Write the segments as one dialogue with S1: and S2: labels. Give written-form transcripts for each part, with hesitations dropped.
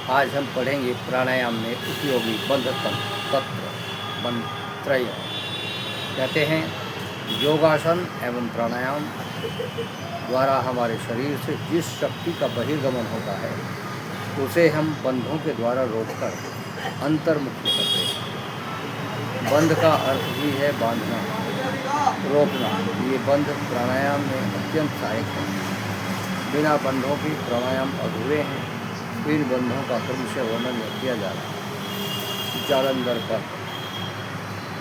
S1: आज हम पढ़ेंगे प्राणायाम में उपयोगी बंध तंत्र मंत्रय। कहते हैं योगासन एवं प्राणायाम द्वारा हमारे शरीर से जिस शक्ति का बहिर्गमन होता है उसे हम बंधों के द्वारा रोककर अंतर्मुखी करते हैं। बंध का अर्थ भी है बांधना, रोकना। ये बंध प्राणायाम में अत्यंत सहायक है। बिना बंधों की प्राणायाम अधूरे हैं। इन बंधों का क्रमशः वर्णन किया जा रहा है। जालंधर पर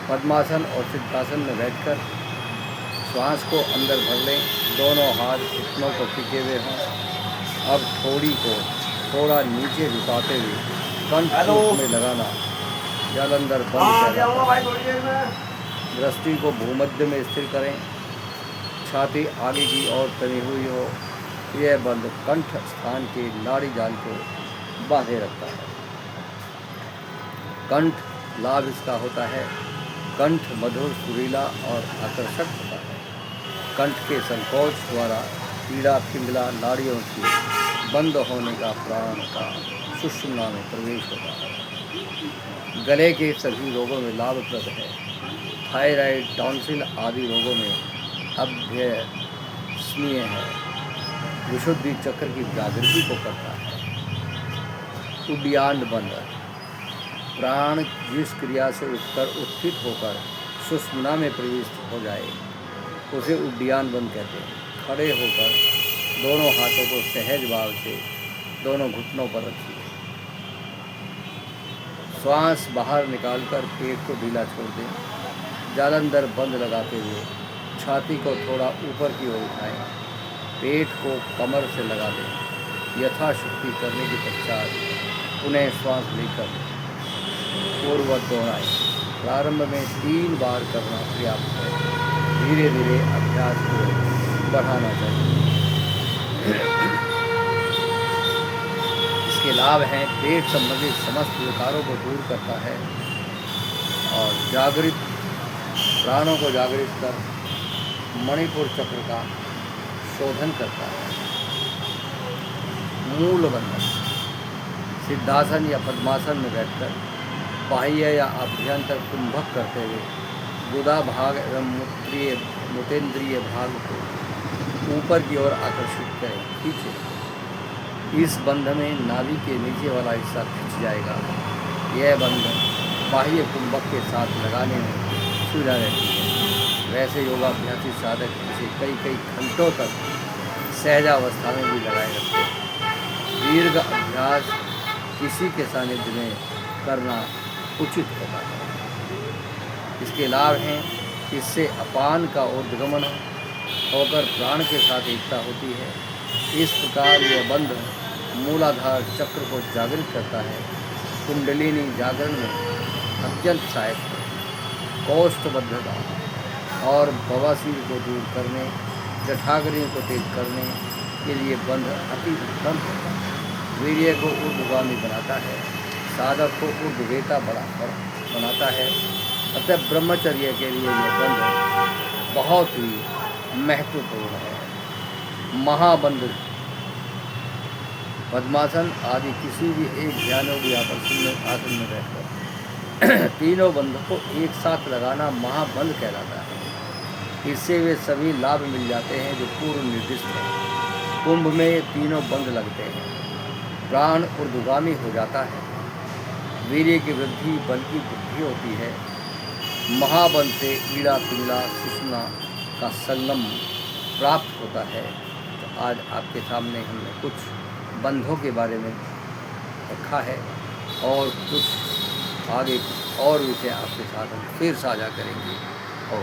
S1: पद्मासन और सिद्धासन में बैठकर श्वास को अंदर भर लें। दोनों हाथ घुटनों को टिके हुए हों। अब थोड़ी को थोड़ा नीचे झुकाते हुए कंठ में लगाना जालंधर बंद किया। दृष्टि को भूमध्य में स्थिर करें। छाती आगे की ओर तनी हुई हो। यह बंध कंठ स्थान के नाड़ी जाल को बांधे रखता है। कंठ लाभ इसका होता है, कंठ मधुर, सुरीला और आकर्षक होता है। कंठ के संकोच द्वारा पीड़ा, पिंगला, नाड़ियों की बंद होने का प्राण का सुषुम्ना में प्रवेश होता है। गले के सभी रोगों में लाभप्रद है। थायराइड, टॉन्सिल आदि रोगों में अभ्यसनीय है। विशुद्धि चक्र की जागृति को करता है। उड्डयन बंध, प्राण जिस क्रिया से उठकर उत्थित होकर सुषुम्ना में प्रविष्ट हो जाए उसे उड्डयन बंध कहते हैं। खड़े होकर दोनों हाथों को सहज भाव से दोनों घुटनों पर रखिए। श्वास बाहर निकालकर पेट को ढीला छोड़ दें। जालंधर बंद लगाते हुए छाती को थोड़ा ऊपर की ओर उठाएं। पेट को कमर से लगा दें। यथाशक्ति करने के पश्चात पुनः श्वास लेकर पूर्ववत दोहराएं। प्रारंभ में 3 बार करना पर्याप्त है। धीरे धीरे अभ्यास को बढ़ाना चाहिए। इसके लाभ हैं, पेट संबंधित समस्त विकारों को दूर करता है और जागृत प्राणों को जागृत कर मणिपुर चक्र का शोधन करता है। मूल बंधन, सिद्धासन या पद्मासन में बैठकर बाह्य या अभ्यंतर कुंभक करते हुए गुदा भाग एवं मूत्रेंद्रिय भाग को ऊपर की ओर आकर्षित करें। खींचे। इस बंध में नाभि के नीचे वाला हिस्सा खिंच जाएगा। यह बंध बाह्य कुंभक के साथ लगाने में सुविधा रहती है। वैसे योगाभ्यासी साधक इसे कई घंटों तक सहजावस्था में भी लगाए रखते हैं। दीर्घ अभ्यास किसी के सानिध्य में करना उचित होता है। इसके लाभ हैं, इससे अपान का उद्गमन होकर प्राण के साथ एकता होती है। इस प्रकार यह बंध मूलाधार चक्र को जागृत करता है। कुंडलिनी जागरण में अत्यंत सहायक है। कोष्ठबद्धता और बवासीर को दूर करने, जठाग्नि को तेज करने के लिए बंध अति उत्तम है। वीर्य को ऊर्ध्वगामी बनाता है। साधक को ऊर्ध्ववेता बनाता है। अतः ब्रह्मचर्य के लिए यह बंध बहुत ही महत्वपूर्ण है। महाबंध, पद्मासन आदि किसी भी एक ध्यानयोगी आसन में बैठकर तीनों बंध को एक साथ लगाना महाबंध कहलाता है। इससे वे सभी लाभ मिल जाते हैं जो पूर्व निर्दिष्ट हैं। कुंभ में तीनों बंध लगते हैं। प्राण ऊर्ध्वगामी हो जाता है। वीर्य की वृद्धि, बल की वृद्धि होती है। महाबंध से पीड़ा, पिंगला, सुषुम्ना का संगम प्राप्त होता है। तो आज आपके सामने हमने कुछ बंधों के बारे में रखा है और कुछ आगे और विषय आपके साथ हम फिर साझा करेंगे। और